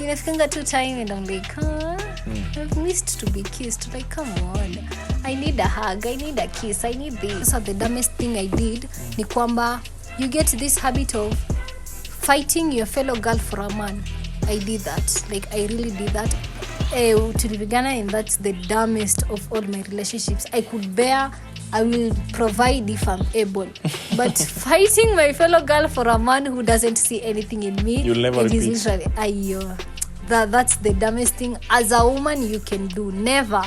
inafikanga tu time and I'm like, I've missed to be kissed. Like, come on, I need a hug, I need a kiss, I need this. So the dumbest thing I did ni kwamba you get this habit of fighting your fellow girl for a man. I did that. Like, I really did that. Tulipigana, and that's the dumbest of all my relationships. I could bear, I will provide if I'm able. But fighting my fellow girl for a man who doesn't see anything in me, you'll never repeat. That's the dumbest thing as a woman you can do. Never.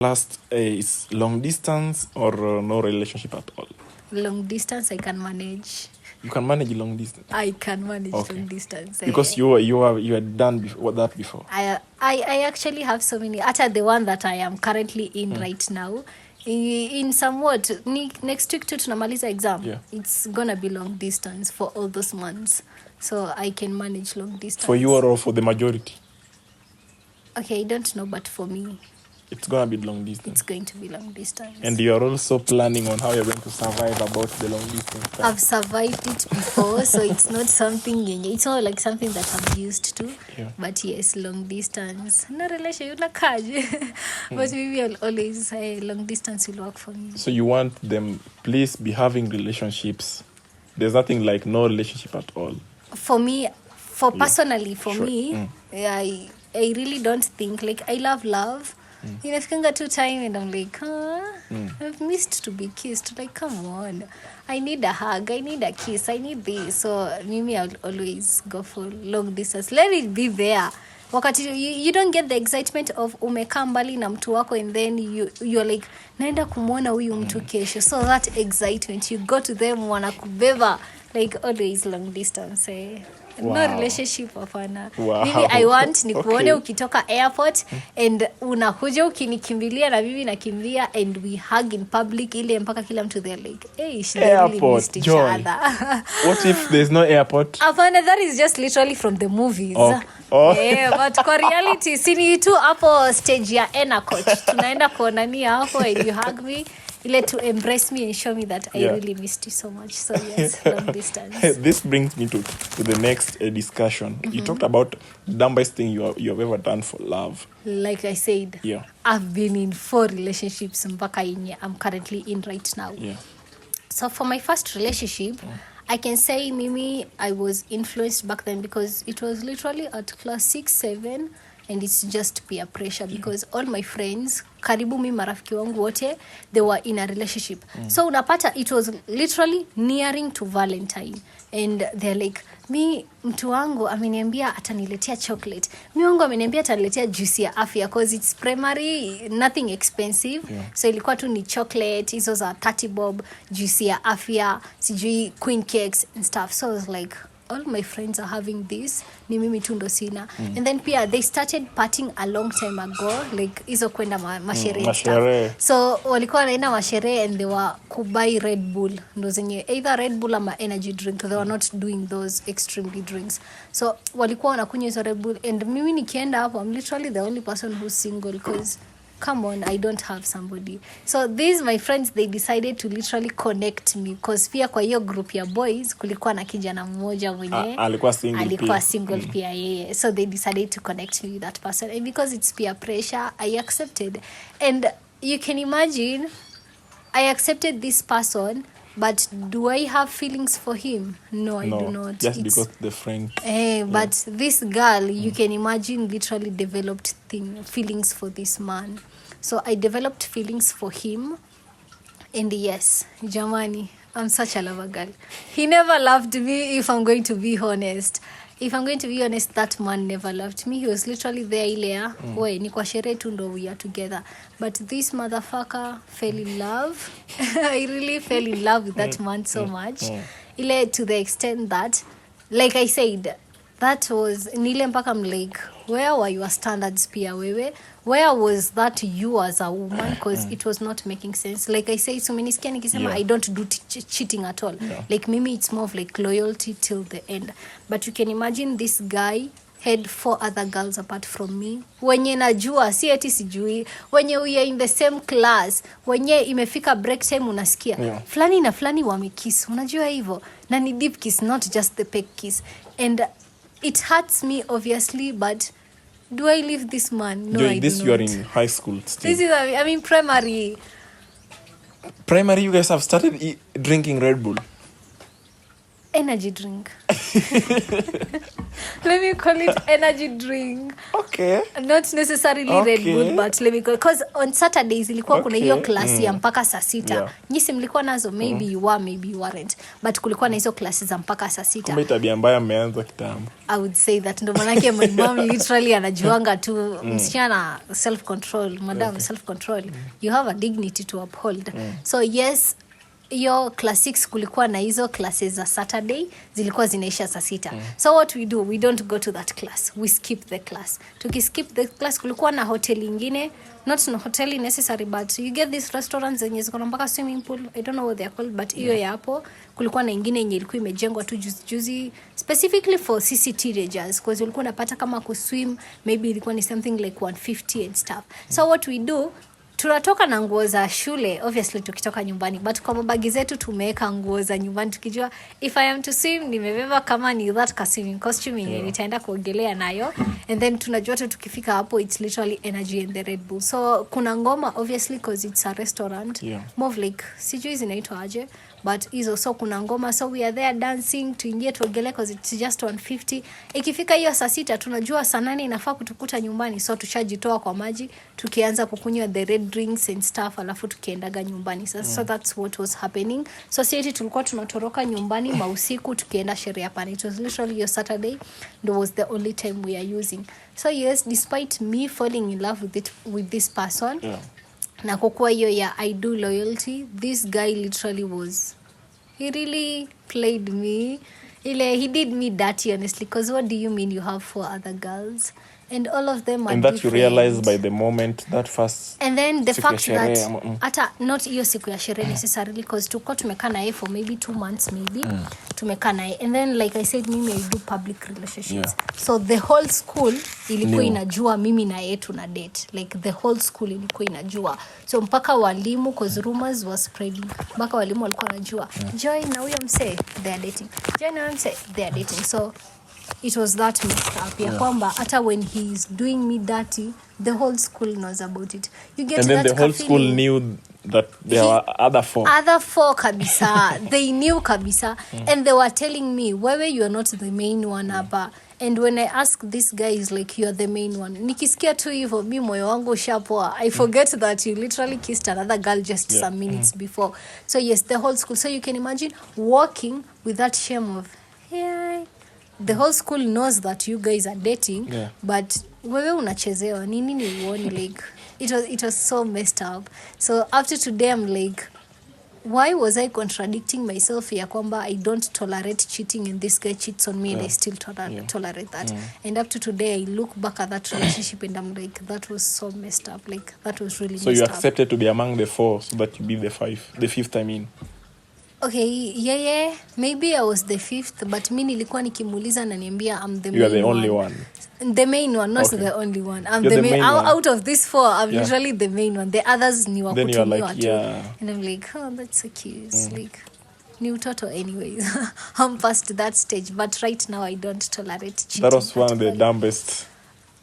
Last is long distance or no relationship at all? Long distance I can manage. You can manage long distance. I can manage long distance. Because you had done that before. I actually have so many. At the one that I am currently in right now, in somewhat next week tunamaliza exam. Yeah. It's gonna be long distance for all those months, so I can manage long distance. For you or for the majority? Okay, I don't know, but for me, it's going to be long distance. It's going to be long distance. And you're also planning on how you're going to survive about the long distance time. I've survived it before, so it's not something, it's not like something that I'm used to. Yeah. But yes, long distance. No relation, but maybe I'll always say long distance will work for me. So you want them, please be having relationships. There's nothing like no relationship at all. For me, personally, for me, I really don't think, like, I love love. Inafikanga tu time and I'm like, I've missed to be kissed. Like, come on, I need a hug, I need a kiss, I need this. So mimi, I'll always go for long distance. Let it be there. Wakati you don't get the excitement of umekaa mbali na mtu wako, and then you're like, naenda kumwona huyu mtu kesho. So that excitement, you go to them, wanakubeba. Like, always long distance. Wow. No relationship hapana. Wow. Mimi I want nikuone ukitoka airport and unakuja ukinikimbilia na mimi nakimbia, and we hug in public ile mpaka kila mtu there like, hey, she really missed each other. What if there's no airport? Hapana, that is just literally from the movies. Yeah, but kwa reality sini tu hapo stage ya ena coach tunaenda kuonania hapo and you hug me ile to embrace me and show me that I really missed you so much. So yes, long distance. This brings me to the next discussion. You talked about the dumbest thing you have ever done for love. Like I said, I've been in 4 relationships mpaka yenye I'm currently in right now. Yeah. So for my first relationship, I can say Mimi, I was influenced back then because it was literally at class 6, 7, and it's just peer pressure because all my friends, karibu mimi marafiki wangu wote, they were in a relationship. So unapata, it was literally nearing to Valentine, and they're like, mi mtu wangu ameniambia ataniletea chocolate, mi wangu ameniambia ataniletea juice ya afya, because it's primary, nothing expensive. So ilikuwa tu ni chocolate, hizo za 30 bob, juice ya afya, sijui queen cakes and stuff. So I was like, all my friends are having this, ni mimi tu ndo sina. And then pia they started partying a long time ago, like hizo kwenda masherehe stuff. So walikuwa wanaenda masherehe and they were kubai Red Bull, ndo zenye either Red Bull ama energy drink. They were not doing those extremely drinks. So walikuwa wanakunywa hizo Red Bull, and mimi nikienda hapo, I'm literally the only person who's single because come on, I don't have somebody. So these my friends, they decided to literally connect me because pia kwa hiyo group ya boys kulikuwa na kijana mmoja mwenye alikuwa single pia yeye. So they decided to connect me with that person, and because it's peer pressure, I accepted. And you can imagine, I accepted this person, but do I have feelings for him? No, I do not. Just because the friend. But this girl, you can imagine, literally developed feelings for this man. So I developed feelings for him. And yes, jamani, I'm such a lover girl. He never loved me, if I'm going to be honest. If I'm going to be honest, that man never loved me. He was literally there ile ni kwa sherehe tu ndo we are together. But this motherfucker fell in love. I really fell in love with that man so much. Ile to the extent that, like I said, that was nile mpaka I'm like, where were your standards pia wewe? Where was that you as a woman? Because it was not making sense. Like I say, so many skia nikisema I don't do cheating at all. Like mimi, it's more of like loyalty till the end. But you can imagine this guy had 4 other girls apart from me. Wenye najua, si eti sijui. Wenye we are in the same class. Wenye imefika break time unasikia. Yeah. Flani na flani wamekiss. Unajua hivyo. Na ni deep kiss, not just the peck kiss. And it hurts me obviously, but do I leave this man? No, Joy, I this do you are not. in high school still. This is, I mean, primary. Primary, you guys have started drinking Red Bull. Energy drink. Let me call it energy drink. Okay. Not necessarily Red Bull, but let me call, because on Saturdays ilikuwa kuna hiyo klasi ya mpaka saa 6. Yeah. Nyisi mlikuwa nazo, maybe you were, maybe you weren't, but kulikuwa na hizo klasi za mpaka saa 6. Kumbe tabia mbaya mmeanza kitambo. I would say that ndo manake my mom literally anajuanga tu msichana self control, madam self control. You have a dignity to uphold. So yes, yo classics kulikuwa na hizo classes za Saturday zilikuwa zinaisha saa 6. So what we do, we don't go to that class, we skip the class. Tukiskip the class kulikuwa na hotel ingine, not no hotel necessary, but you get these restaurants zenye ziko na mpaka swimming pool. I don't know what they are called, but hiyo ya hapo kulikuwa na ingine yenye ilikuwa imejengwa tu juzi specifically for CC teenagers, because ulikuwa unapata kama kuswim maybe ilikuwa ni something like 150 and stuff. So what we do, tunatoka na nguo za shule obviously tukitoka nyumbani, but kwa mabagi zetu tumeweka nguo za nyumbani tukijua if I am to swim nimebeba kama ni that swimming costume yenye nitaenda kuogelea nayo, and then tunajua tu tukifika hapo it's literally energy and the Red Bull. So kuna ngoma obviously because it's a restaurant, more of like sijui zinaitwa aje, but hizo, so kuna ngoma, so we are there dancing, tuingie tuogelee because it's just 150. Ikifika hiyo saa 6 tunajua saa 8 inafaa kutukuta nyumbani, so tushajitoa kwa maji tukianza kukunywa the red drinks and stuff, alafu tukiendaga nyumbani. So that's what was happening. So sisi tulikuwa tunatoroka nyumbani mausiku tukienda sherehe hapa. It was literally your Saturday, that was the only time we are using. So yes, despite me falling in love with this person, na kukua hiyo ya I do loyalty, this guy literally was, he really played me. He did me dirty, honestly, because what do you mean you have 4 other girls and all of them are and that different. You realize by the moment that first, and then the fact that hata not hiyo siku ya sherehe necessarily, because tulikuwa tumekaa naye for maybe 2 months maybe tumekaa naye, and then like I said, mimi I do public relationships, so the whole school ilikuwa inajua mimi na yeye tuna date, like the whole school ilikuwa inajua, so mpaka walimu, cause rumors were spreading, mpaka walimu walikuwa wanajua Joy na huyo mse they are dating, Joy na huyo mse they are dating. So it was that messed up ya kwamba hata when he is doing me dirty, the whole school knows about it. You get and that, then the whole school knew that there were other 4 kabisa. They knew kabisa. And they were telling me, wewe you are not the main one hapa. And when I ask this guy, is like, you are the main one. Nikisikia tu hivyo, mi moyo wangu shapoa. I forget that you literally kissed another girl just some minutes before. So yes, the whole school. So you can imagine walking with that shame of, hey, the whole school knows that you guys are dating, but wewe unachezewa nini ni uone, like it was so messed up. So after today I'm like, why was I contradicting myself ya kwamba I don't tolerate cheating and this guy cheats on me and I still tolerate that. And up to today I look back at that relationship and I'm like, that was so messed up, like that was really so messed up. So you accepted to be among the 4 so that you be the 5th I mean. Okay, yeah, maybe I was the 5th, but mi nilikuwa nikimuuliza na niambia I'm the main one. You are the only one. The main one, not the only one. I'm You're the main one. Out of these 4, I'm literally the main one. The others ni wa kutumiwa tu. And I'm like, oh, that's so cute. Like, ni utoto anyways. I'm past that stage, but right now I don't tolerate cheating. That was one of the dumbest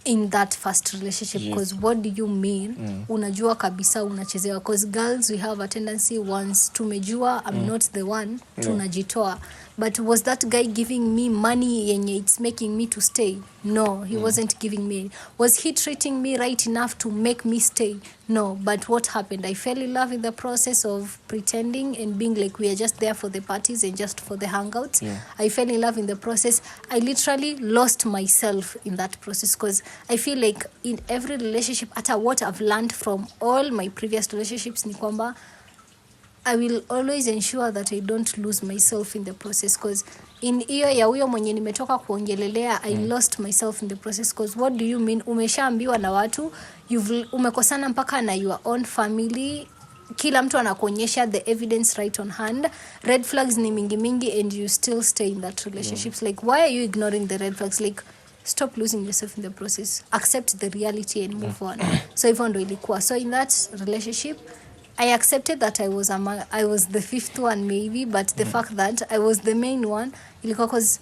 in that first relationship, because what do you mean unajua kabisa unachezewa, because girls we have a tendency, once tumejua I'm not the one, tunajitoa. But was that guy giving me money yenye it's making me to stay? No, he wasn't giving me. Was he treating me right enough to make me stay? No. But what happened? I fell in love in the process of pretending and being like we are just there for the parties and just for the hangouts. I fell in love in the process. I literally lost myself in that process, because I feel like in every relationship, ata what I've learned from all my previous relationships ni kwamba I will always ensure that I don't lose myself in the process, because in hiyo ya huyo mwenye nimetoka kuongelelea I lost myself in the process, because what do you mean umeshaambiwa na watu, umekosana mpaka na your own family, kila mtu anakuonyesha the evidence right on hand, red flags ni mingi and you still stay in that relationships. Like, why are you ignoring the red flags? Like, stop losing yourself in the process, accept the reality and move on. So hivyo ndo ilikuwa. So in that relationship I accepted that I was the fifth one maybe, but the fact that I was the main one ilikuwa cause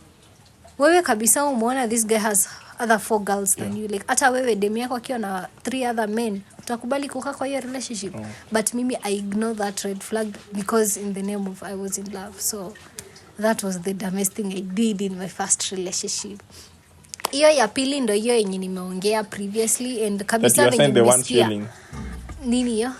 wewe kabisa umeona this guy has other 4 girls than you, like hata wewe demu yako akiwa na 3 other men utakubali kukaa kwa hiyo relationship. But mimi I ignore that red flag because in the name of I was in love. So that was the dumbest thing I did in my first relationship. Hiyo ya pili ndo hiyo yenye nimeongea previously, and kabisa venye nimesikia nini hiyo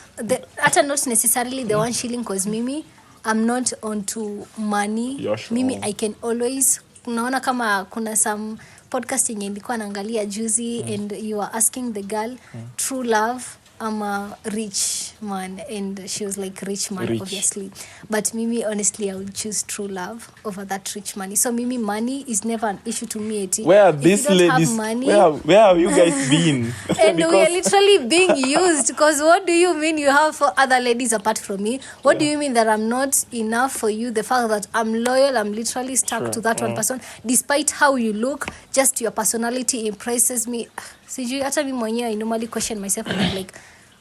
hata not necessarily the 1 shilling cause mimi I'm not onto money. Mimi I can always, unaona kama kuna some podcast yenye nilikuwa naangalia juzi and you are asking the girl true love ama rich man, and she was like rich man obviously, but mimi honestly I would choose true love over that rich money. So mimi money is never an issue to me. Where are these ladies? Where have you guys been? And we are literally being used, because what do you mean you have for other ladies apart from me? What do you mean that I'm not enough for you? The fact that I'm loyal, I'm literally stuck to that one person despite how you look, just your personality impresses me. Sijui hata mimi mwenyewe I normally question myself and I'm like,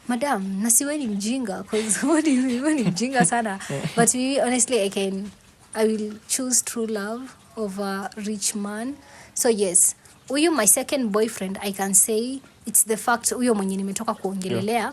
madam, nasiwe ni mjinga, because what do you mean ni mjinga sana? But maybe honestly I will choose true love over rich man. So yes, huyu my second boyfriend, I can say it's the fact huyo mwenye nimetoka kuongelelea.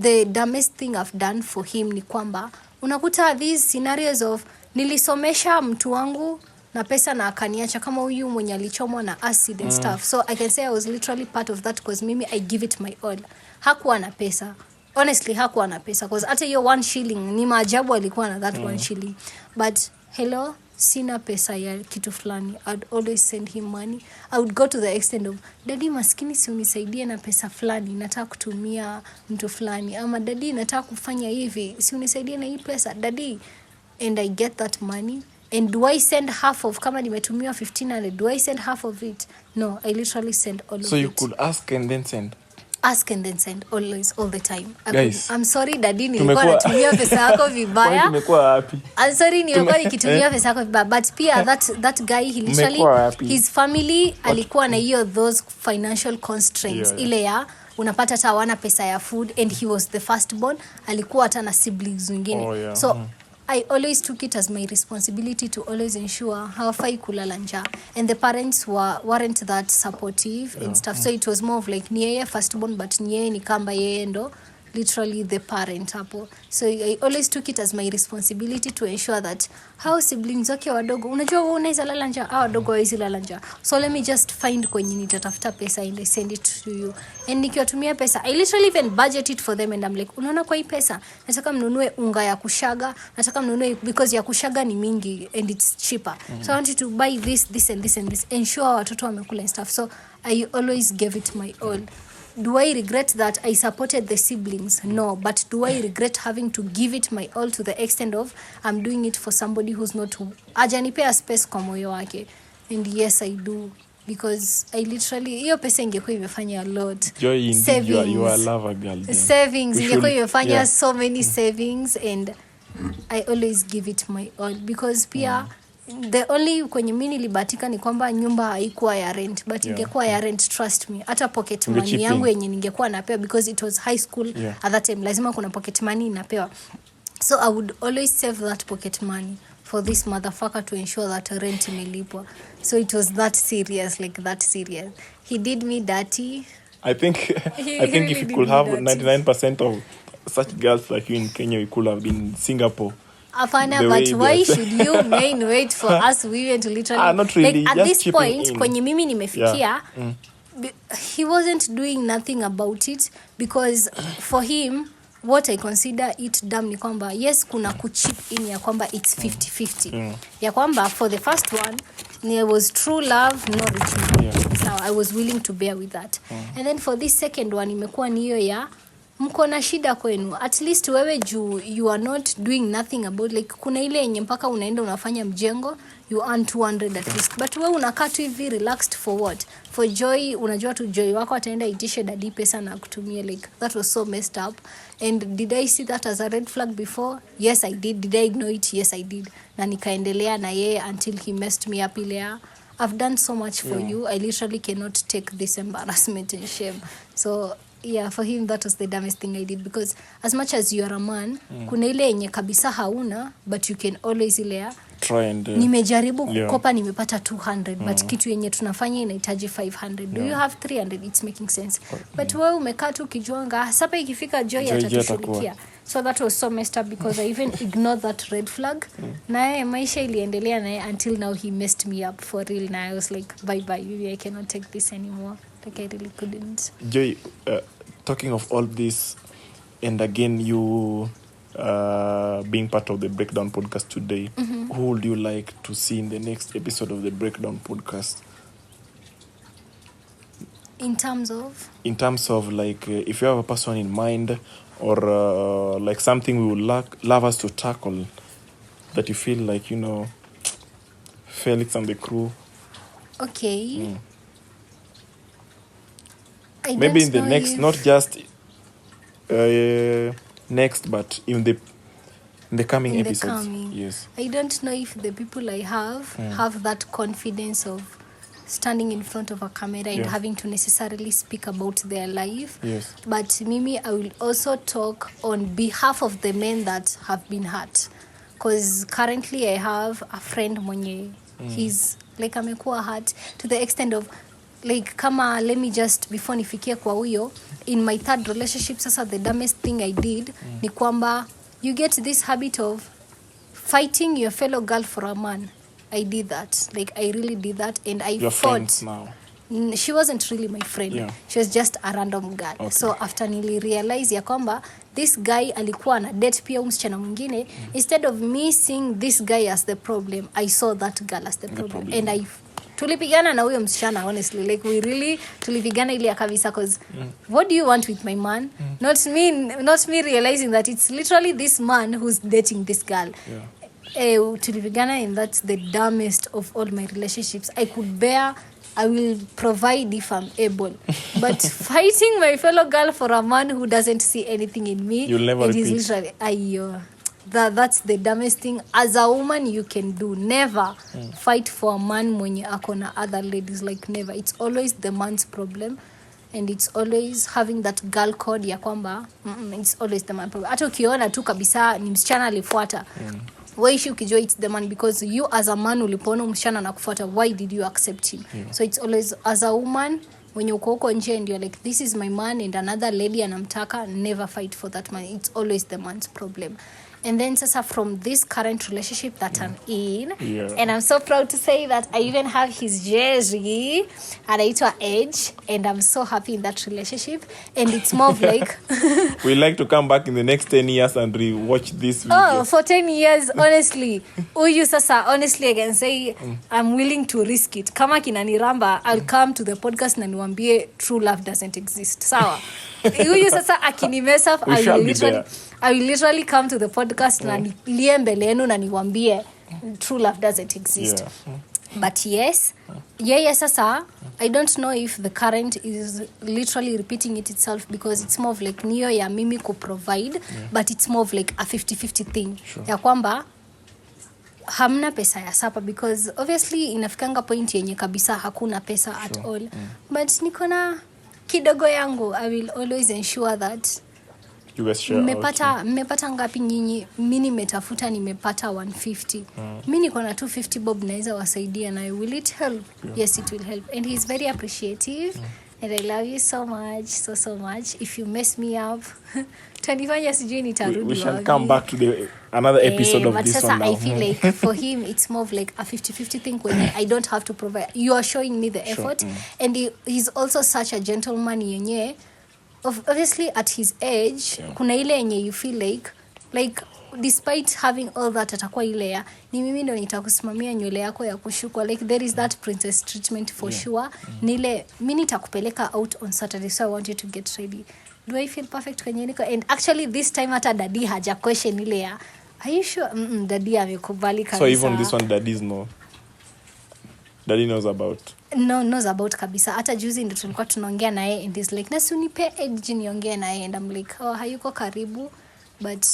The dumbest thing I've done for him ni kwamba unakuta these scenarios of nilisomesha mtu wangu na pesa na akaniacha, kama huyu mwenye alichomwa na acid and stuff. So I can say I was literally part of that because mimi I give it my all. Hakuwa na pesa. Honestly hakuwa na pesa because hata hiyo 1 shilling ni maajabu alikuwa na that 1 shilling. But hello, sina pesa ya kitu fulani. I'd always send him money. I would go to the extent of, daddy maskini si unisaidie na pesa fulani, nataka kutumia mtu fulani, ama daddy nataka kufanya hivi, si unisaidie na hii pesa daddy, and I get that money. And do I send half of, kama nimetumia 1500, do I send half of it? No, I literally send all of it. So you could ask and then send? Ask and then send, always, all the time. Guys, I'm sorry daddy, nilikuwa natumia pesa yako vibaya. Tumekuwa happy. I'm sorry nilikuwa nikitumia pesa yako vibaya. But pia that guy, he literally, his family alikuwa na hiyo those financial constraints. Ile ya unapata hata hawana pesa ya food, and he was the firstborn. Alikuwa hata na siblings wengine. So I always took it as my responsibility to always ensure hawafai kulala njaa, and the parents weren't that supportive and stuff. So it was more of like ni yeye firstborn, but ni yeye ni kamba yeye ndo literally the parent hapo. So I always took it as my responsibility to ensure that how siblings wake wadogo, unajua wewe unaweza lala njaa, hao wadogo hawezi lala njaa. So let me just find kwenye nitatafuta pesa and I send it to you. And nikiwatumia pesa, I literally even budget it for them, and I'm like, unaona kwa hii pesa nataka mnunue unga ya kushaga, nataka mnunue, because ya kushaga ni mingi and it's cheaper. So I want you to buy this and this and this, ensure watoto wamekula and stuff. So I always gave it my all. Do I regret that I supported the siblings? No. But do I regret having to give it my all to the extent of I'm doing it for somebody who's not, ajanipea space kwa moyo wake? And yes, I do. Because I literally, hiyo pesa ingekuwa imefanya a lot. Joy, indeed, you are a lover girl. Then. Savings, ingekuwa imefanya so many savings, and I always give it my all. Because pia, the only kwenye mimi nilibahatika ni kwamba nyumba haikuwa ya rent, but ingekuwa ya rent, trust me, hata pocket money yangu yenye ningekuwa napewa, because it was high school at that time, lazima kuna pocket money napewa. So I would always save that pocket money for this motherfucker to ensure that rent imelipwa. So it was that serious, like that serious. He did me dirty. I think really if you could have 99% of such girls like you in Kenya, we could have been in Singapore. Afana, but why should you men wait for us women to literally not really, like at just this point in. Kwenye mimi nimefikia, he wasn't doing nothing about it, because for him what I consider it dumb ni kwamba yes kuna kuchip in ya kwamba it's 50-50 ya kwamba for the first one there was true love, no rich man. So I was willing to bear with that. And then for this second one imekuwa ni hiyo ya mko na shida kwenu, at least wewe juu you are not doing nothing about, like kuna ile yenye mpaka unaenda unafanya mjengo you earn 200 at least, but wewe unakaa tu hivi relaxed for what? For Joy, unajua tu Joy wako ataenda itishe daddy pesa na kutumia, like that was so messed up. And did I see that as a red flag before? Yes I did. Did I ignore it? Yes I did. Na nikaendelea na yeye until he messed me up ile I've done so much for you. I literally cannot take this embarrassment and shame. So yeah, for him that was the dumbest thing I did, because as much as you are a man, kuna ile yenye kabisa hauna, but you can always ilea try and nimejaribu kukopa nimepata 200 but kitu yenye tunafanya inahitaji 500. Do you have 300? It's making sense. But wewe umekaa tu kijuanga sasa ikifika joy atatushirikia. So that was so messed up, because I even ignored that red flag. Naye maisha iliendelea naye until now he messed me up for real. Now I was like, bye bye, maybe I cannot take this anymore. Like I really couldn't. Joy, talking of all this, and again you being part of the Breakdown podcast today, who would you like to see in the next episode of the Breakdown podcast? In terms of like, if you have a person in mind, or like something we would love us to tackle, that you feel like, you know, Felix and the crew. Okay. Maybe in the next, not just next, but in the coming episodes. Yes. I don't know if the people I have that confidence of standing in front of a camera and having to necessarily speak about their life. Yes. But Mimi, I will also talk on behalf of the men that have been hurt. Because currently I have a friend mwenye, he's like amekuwa hurt to the extent of like, kama let me just before nifikie kwa huyo, in my third relationship sasa the dumbest thing I did ni kwamba you get this habit of fighting your fellow girl for a man. I did that. Like I really did that, and I Your fought. friends now. She wasn't really my friend. Yeah. She was just a random girl. Okay. So after nili realize ya kwamba this guy alikuwa na date pia msichana mwingine, instead of me seeing this guy as the problem, I saw that girl as the problem. And tulipigana na huyo msichana, honestly, like we really tulipigana ile kabisa, cause what do you want with my man? Not me realizing that it's literally this man who's dating this girl. Tulipigana, and that's the dumbest of all my relationships. I could bear, I will provide if I'm able, but fighting my fellow girl for a man who doesn't see anything in me, you'll never repeat. Is literally that's the dumbest thing as a woman you can do. Never fight for a man mwenye ako na other ladies, like never. It's always the man's problem, and it's always having that girl code ya kwamba it's always the man's problem. Hata ukiona tu kabisa ni msichana alifuata, waishi ukijua it's the man, because you as a man ulipoona msichana na kufuata, why did you accept him? So it's always as a woman when you uko nje and you're like, this is my man and another lady anamtaka, never fight for that man. It's always the man's problem. And then sasa from this current relationship that I'm in, and I'm so proud to say that I even have his jersey anaitwa Edge, and I'm so happy in that relationship. And it's more of like we like to come back in the next 10 years and rewatch this video. For 10 years, honestly. Uyu sasa, honestly, I can say I'm willing to risk it. Kama kinaniramba, I'll come to the podcast na niwaambie true love doesn't exist. Sawa. Uyu sasa akinimess up, I will literally come to the podcast na nilie mbele yenu na niwaambie true love doesn't exist. But yes, sasa, I don't know if the current is literally repeating itself, because it's more of like niyo ya mimi provide, but it's more of like a 50-50 thing. Ya kwamba hamna pesa ya sapa, because obviously inafikanga point yenye kabisa hakuna pesa at all. But niko na kidogo yangu, I will always ensure that mmepata ngapi nyinyi, mimi nimetafuta nimepata 150. Mimi niko na 250 bob naweza wasaidia, na will it help? Yes, it will help. And he's very appreciative. And I love you so much, so much. If you mess me up, tanifanya sijui nitarudi. We shall come back to another episode of this one now. I feel like for him it's more of like a 50-50 thing when I don't have to provide. You are showing me the effort. And he's also such a gentleman yenye. Obviously at his age, kuna ile yenye you feel like despite having all that atakuwa ile ya ni mimi ndo nitakusimamia nywele yako ya kushukwa, like there is that princess treatment for sure. Nile mimi nitakupeleka out on Saturday, so I want you to get ready. Do I feel perfect kwenye niko? And actually this time hata daddy haja question ile ya are you sure? Daddy amekubali kabisa. So even this one daddy knows about. Knows about kabisa. Hata juzi ndo tulikuwa tunaongea naye and he's like, "Nasu nipe Edge niongee naye," and I'm like, "Oh, hayuko karibu." But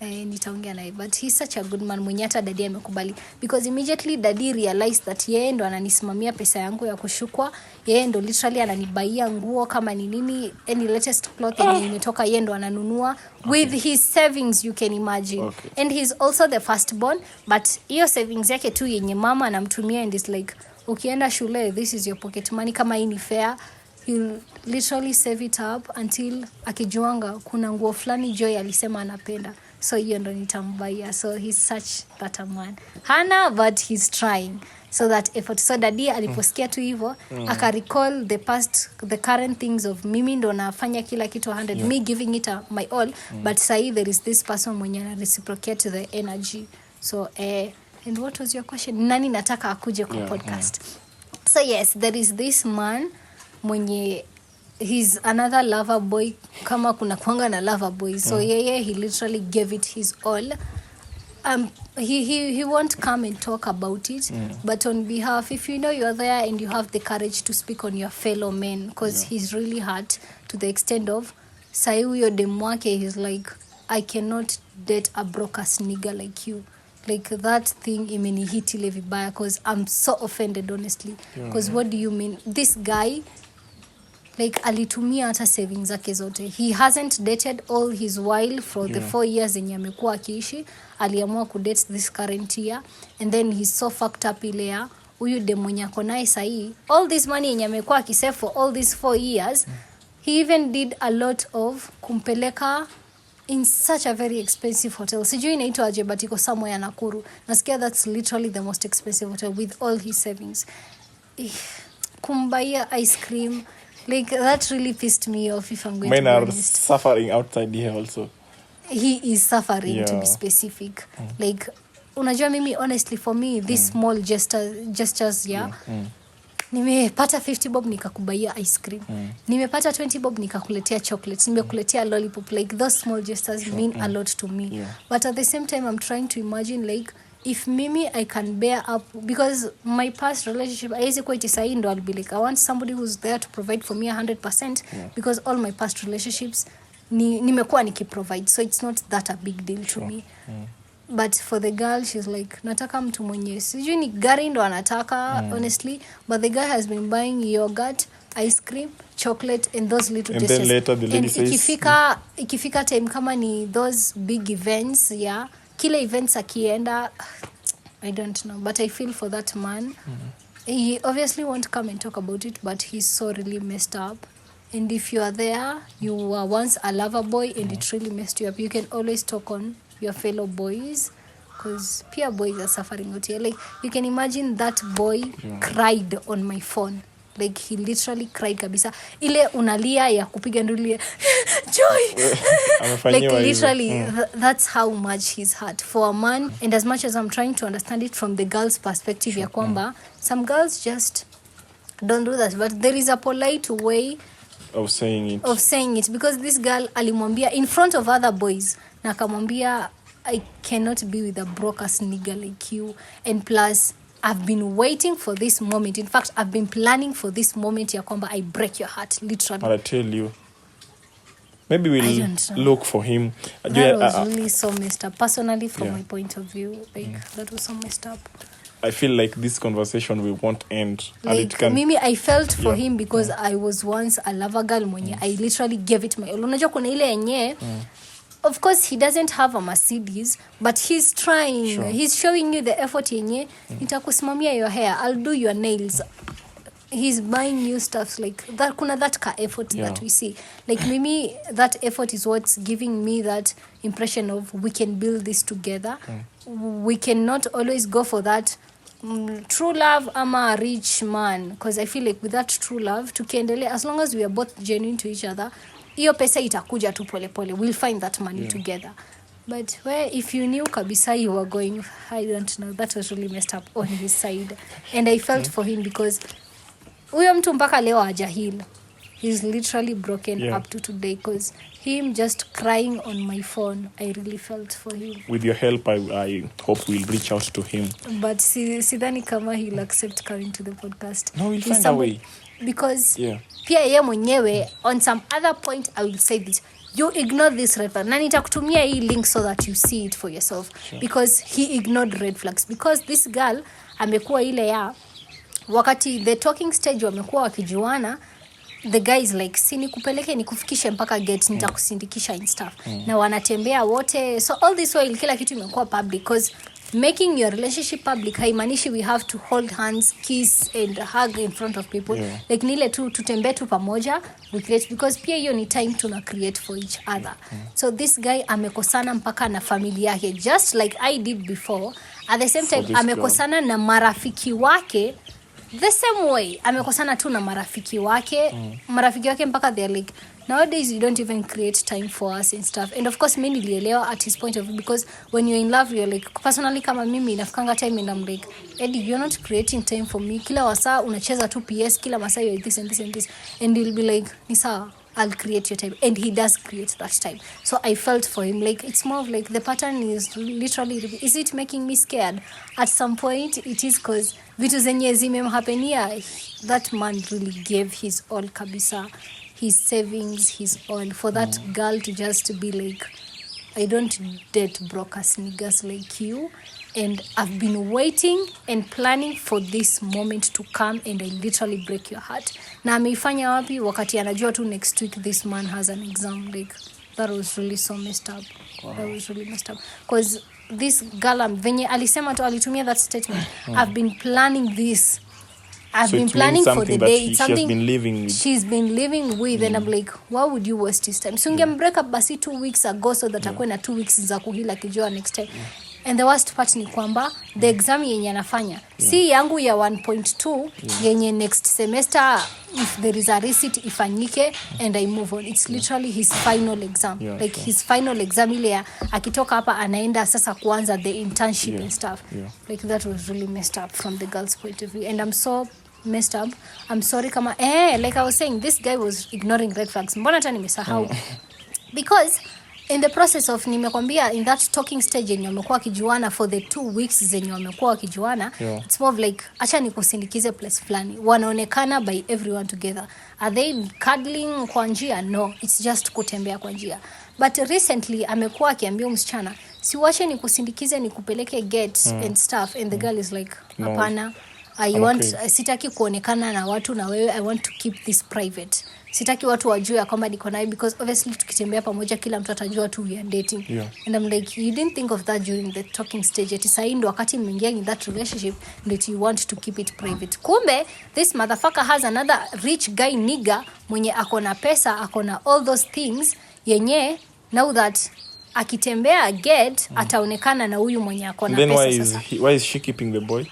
nitaongea naye, but he's such a good man mwenye hata daddy amekubali, because immediately daddy realized that yeye ndo ananisimamia pesa yangu ya kushukwa, yeye ndo literally ananibaia nguo kama ni nini, any latest clothing imetoka yeye ndo ananunua with his savings, you can imagine. And he's also the firstborn, but hiyo savings yake tu yenye mama anamtumia, and it's like ukienda shule, this is your pocket money, kama hii ni fair, he'll literally save it up until akijuanga kuna nguo fulani Joy alisema anapenda, so hiyo ndo nitambaia. So he's such that a man. Hana, but he's trying. So that effort. So daddy aliposikia tu hivyo, aka recall the current things of mimi ndo nafanya kila kitu 100, me giving it my all, but say there is this person mwenye ana reciprocate the energy. So and what was your question? Nani nataka akuje kwa podcast? So yes, there is this man mwenye, he's another lover boy, kama kuna kuanga na lover boy. So he literally gave it his all. He won't come and talk about it, but on behalf, if you know you're there and you have the courage to speak on your fellow men, because he's really hurt to the extent of sai huyo demu wake, he's like, I cannot date a broke ass nigga like you. Like that thing imenihit ile vibaya, because I'm so offended honestly, because what do you mean? This guy like alitumia hata savings zake zote. He hasn't dated all his while for the 4 years yenye amekuwa akiishi. Aliamua kudate this current year, and then he's so fucked up ile ya huyu demu mwenye ako naye sahi, all this money yenye amekuwa akisave for all these 4 years. He even did a lot of kumpeleka in such a very expensive hotel. Sijui inaitwa aje, but iko somewhere Nakuru. Nasikia that's literally the most expensive hotel with all his savings. Kumbaya ice cream. Like that really pissed me off, if I'm going to be honest. Men are suffering outside here also. He is suffering, to be specific. Like unajua mimi, honestly, for me these small gestures nimepata 50 bob nikakubaia ice cream, nimepata 20 bob nikakuletea chocolates, nimekuletea lollipop, like those small gestures mean a lot to me. But at the same time I'm trying to imagine, like, if mimi I can bear up, because my past relationship aizi kwa itisai ndo I'll be like, I want somebody who's there to provide for me 100%, because all my past relationships nimekuwa nikiprovide, so it's not that a big deal to me. But for the girl, she's like, nataka mtu mwenye sijui ni gari ndo anataka, honestly, but the guy has been buying yogurt, ice cream, chocolate, and those little and dishes. Then later the lady says, ikifika time kama ni those big events, kila events akienda, I don't know, but I feel for that man. He obviously won't come and talk about it, but he's so really messed up. And if you are there, you were once a lover boy and it really messed you up, you can always talk on your fellow boys, because peer boys are suffering out here. Like, you can imagine that boy cried on my phone. Like, he literally cried kabisa. Ile unalia ya kupiga nduli Joy. Like, literally, that's how much he's hurt for a man. And as much as I'm trying to understand it from the girl's perspective, ya kwamba, some girls just don't do that. But there is a polite way of saying it, because this girl alimwambia in front of other boys, na akamwambia, I cannot be with a broke ass nigga like you, and plus I've been waiting for this moment. In fact, I've been planning for this moment ya kwamba I break your heart, literally. But I tell you, maybe we'll look for him. That was really so messed up. Personally, from my point of view, like that was so messed up. I feel like this conversation will won't end. Like, mimi, I felt for him because I was once a lover girl mwenye. I literally gave it my all. Unajua kuna ile yenye, of course he doesn't have a Mercedes, but he's trying. He's showing you the effort yenye. Nitakusimamia your hair, I'll do your nails. He's buying new stuff like that. Kuna that ka effort that we see. Like, mimi, that effort is what's giving me that impression of we can build this together. We cannot always go for that true love ama a rich man, because I feel like with that true love tukiendelea, as long as we are both genuine to each other, hiyo pesa itakuja tu pole pole, we'll find that money together. But where if you knew kabisa you were going, I don't know, that was really messed up on his side, and I felt for him because huyo mtu mpaka leo hajahil. He's literally broken up to today, because him just crying on my phone, I really felt for him. With your help, I hope we'll reach out to him. But sidhani kama he'll accept coming to the podcast. No, we'll find a way. Because pia yeye mwenyewe, on some other point, I will say this, you ignore this red flag. Na nitakutumia hii link so that you see it for yourself. Sure. Because he ignored red flags. Because this girl amekuwa ile ya wakati the talking stage wamekuwa wakijuana, the guy is like, si nikupeleke nikufikishe mpaka gate, nitakusindikisha and stuff. Na wanatembea wote. So all this while kila kitu imekuwa public, because making your relationship public haimaanishi we have to hold hands, kiss and hug in front of people. Yeah. Like nile tu tutembee tu pamoja, we create, because pia hiyo ni time tuna create for each other. So this guy amekosana mpaka na familia yake, just like I did before. At the same time amekosana na marafiki wake the same way. Amekosana tu na marafiki wake. Marafiki wake mpaka they're like, nowadays you don't even create time for us and stuff. And of course mimi nilielewa at his point of view, because when you're in love you're like, personally kama mimi nafikanga time and I'm like, Eddie, you're not creating time for me. Kila wasaa unacheza tu PS, kila masaa you're this and this and this, and you'll be like, ni sawa, I'll create your time. And he does create that time. So I felt for him. Like, it's more of like the pattern is literally, is it making me scared? At some point it is, because vitu zenye zimemhapenia, that man really gave his all kabisa, his savings, his all, for that girl to just be like, I don't date broke ass niggas like you, and I've been waiting and planning for this moment to come, and I literally break your heart. Na ameifanya wapi wakati anajua tu next week this man has an exam? Like, that was really so messed up. Wow. That was really messed up, because this girl venye alisema tu, alitumia that statement, I've been planning this, I've been planning for the day. It's something she's been living with. And I'm like, why would you waste his time? So break up basi 2 weeks ago, so that akwe na 2 weeks za kuhila kijua next time. And the worst part ni kwamba the exam yenye anafanya si yangu ya 1.2 yenye next semester, if there is a receipt ifanyike and I move on. It's literally his final exam. Like his final exam ile ya akitoka hapa anaenda sasa kuanza the internship and stuff. Like that was really messed up from the girl's point of view, and I'm so messed up. I'm sorry kama like I was saying, this guy was ignoring red flags. Mbona hata nimesahau? Because in the process of, nimekwambia, in that talking stage yenye wamekuwa kijuana for the 2 weeks zenye wamekuwa kijuana, it's more of like, acha nikusindikize place fulani, wanaonekana by everyone together. Are they cuddling kwa njia? No, it's just kutembea kwa njia. But recently amekuwa akiambia msichana, siwache nikusindikize nikupeleke gate and stuff, and the girl is like, hapana, sitaki kuonekana na watu na wewe, I want to keep this private. Sitaki watu wajue ya kwamba niko naye, because obviously tukitembea pamoja kila mtu atajua tu we are dating. And I'm like, you didn't think of that during the talking stage. Ati sahi ndo wakati mmeingia in that relationship that you want to keep it private. Kumbe this motherfucker has another rich guy nigga mwenye akona pesa, akona all those things, yenye now that akitembea gate ataonekana na huyu mwenye akona pesa. Then why is she keeping the boy?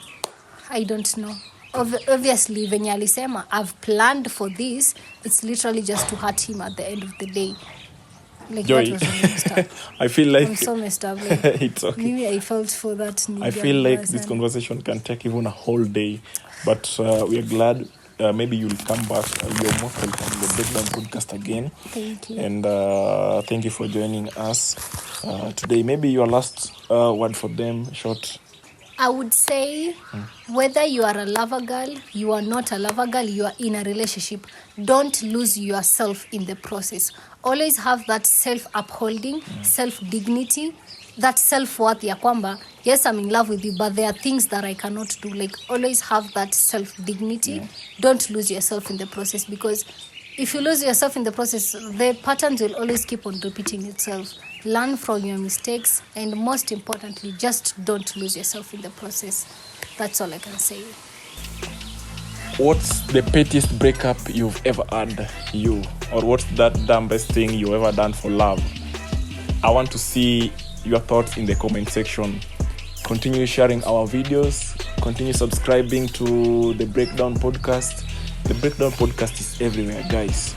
I don't know. Obviously venye alisema, I've planned for this, it's literally just to hurt him at the end of the day. Like, Joy. That was really messed up. I feel like I'm so messed up. Like, it's okay. Maybe I felt for that nigga. I feel like this conversation can take even a whole day, but we are glad. Maybe you'll come back. You're most welcome to the Breakdown podcast again. Thank you. And thank you for joining us today. Maybe your last word for them, short. I would say, whether you are a lover girl, you are not a lover girl, you are in a relationship, don't lose yourself in the process. Always have that self-upholding, self-dignity, that self-worth ya kwamba, yes, I'm in love with you, but there are things that I cannot do. Like, always have that self-dignity. Don't lose yourself in the process, because if you lose yourself in the process, the patterns will always keep on repeating itself. Learn from your mistakes, and most importantly, just don't lose yourself in the process. That's all I can say. What's the pettiest breakup you've ever had, you? Or what's that dumbest thing you've ever done for love? I want to see your thoughts in the comment section. Continue sharing our videos. Continue subscribing to the Breakdown podcast. The Breakdown podcast is everywhere, guys.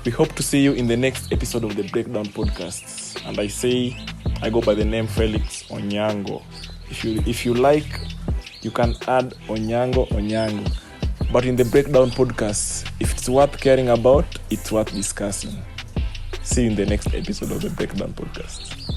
We hope to see you in the next episode of the Breakdown podcast. And I go by the name Felix Onyango. If you like, you can add Onyango. But in the Breakdown podcast, if it's worth caring about, it's worth discussing. See you in the next episode of the Breakdown podcast.